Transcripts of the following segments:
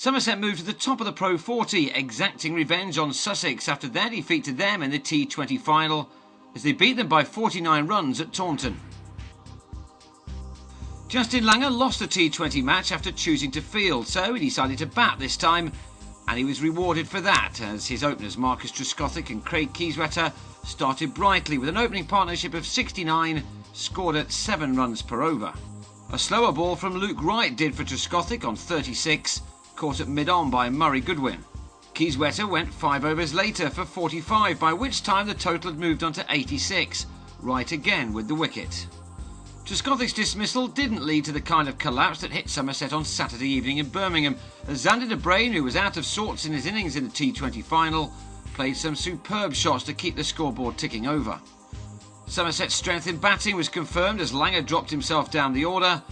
Somerset moved to the top of the Pro 40, exacting revenge on Sussex after their defeat to them in the T20 final, as they beat them by 49 runs at Taunton. Justin Langer lost the T20 match after choosing to field, so he decided to bat this time, and he was rewarded for that, as his openers Marcus Trescothick and Craig Kieswetter started brightly with an opening partnership of 69, scored at 7 runs per over. A slower ball from Luke Wright did for Trescothick on 36, caught at mid-on by Murray Goodwin. Kieswetter went 5 overs later for 45, by which time the total had moved on to 86, Wright again with the wicket. Trescothick's dismissal didn't lead to the kind of collapse that hit Somerset on Saturday evening in Birmingham, as Xander de Brain, who was out of sorts in his innings in the T20 final, played some superb shots to keep the scoreboard ticking over. Somerset's strength in batting was confirmed as Langer dropped himself down the order,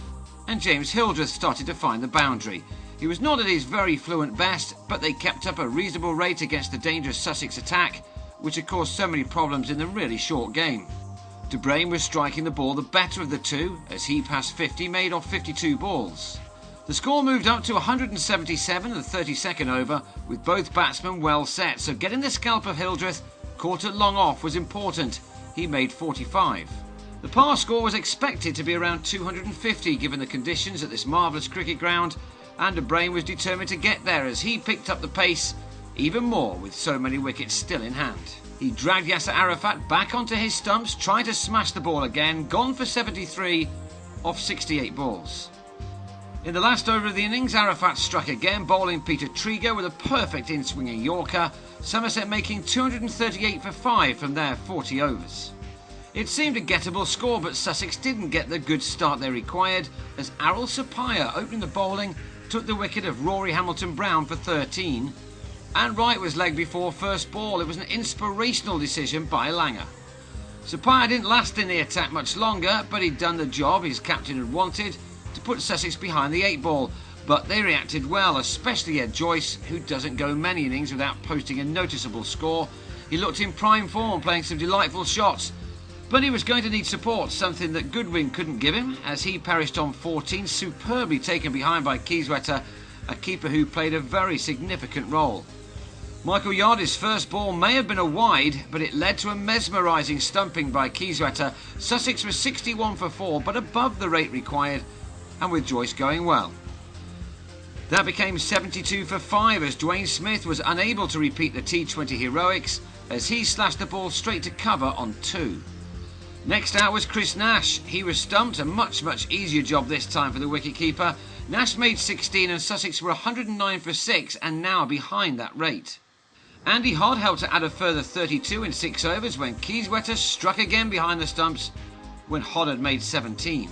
and James Hildreth started to find the boundary. He was not at his very fluent best, but they kept up a reasonable rate against the dangerous Sussex attack, which had caused so many problems in the really short game. De Brain was striking the ball the better of the two, as he passed 50 made off 52 balls. The score moved up to 177 in the 32nd over, with both batsmen well set, so getting the scalp of Hildreth, caught at long off, was important. He made 45. The par score was expected to be around 250 given the conditions at this marvellous cricket ground, and De Brain was determined to get there as he picked up the pace even more with so many wickets still in hand. He dragged Yasser Arafat back onto his stumps, trying to smash the ball again, gone for 73 off 68 balls. In the last over of the innings, Arafat struck again, bowling Peter Trigo with a perfect in-swinging Yorker, Somerset making 238 for 5 from their 40 overs. It seemed a gettable score, but Sussex didn't get the good start they required, as Arul Sapaya, opening the bowling, took the wicket of Rory Hamilton-Brown for 13, and Wright was legged before first ball. It was an inspirational decision by Langer. Sapaya didn't last in the attack much longer, but he'd done the job his captain had wanted, to put Sussex behind the 8 ball, but they reacted well, especially Ed Joyce, who doesn't go many innings without posting a noticeable score. He looked in prime form, playing some delightful shots, but he was going to need support, something that Goodwin couldn't give him, as he perished on 14, superbly taken behind by Kieswetter, a keeper who played a very significant role. Michael Yardy's first ball may have been a wide, but it led to a mesmerising stumping by Kieswetter. Sussex was 61 for 4, but above the rate required, and with Joyce going well. That became 72 for 5 as Dwayne Smith was unable to repeat the T20 heroics, as he slashed the ball straight to cover on 2. Next out was Chris Nash. He was stumped, a much easier job this time for the wicketkeeper. Nash made 16 and Sussex were 109 for 6 and now behind that rate. Andy Hodd helped to add a further 32 in 6 overs when Kieswetter struck again behind the stumps when Hodd had made 17.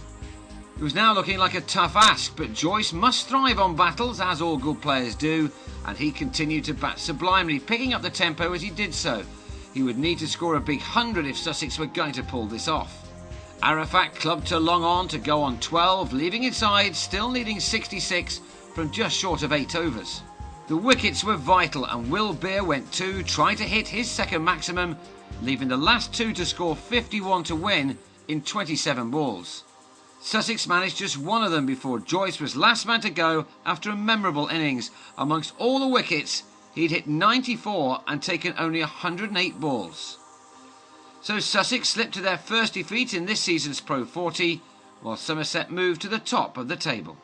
It was now looking like a tough ask, but Joyce must thrive on battles, as all good players do, and he continued to bat sublimely, picking up the tempo as he did so. He would need to score a big 100 if Sussex were going to pull this off. Arafat clubbed to long on to go on 12, leaving it side, still needing 66 from just short of 8 overs. The wickets were vital and Will Beer went 2, trying to hit his second maximum, leaving the last 2 to score 51 to win in 27 balls. Sussex managed just one of them before Joyce was last man to go after a memorable innings. Amongst all the wickets, he'd hit 94 and taken only 108 balls. So Sussex slipped to their first defeat in this season's Pro 40, while Somerset moved to the top of the table.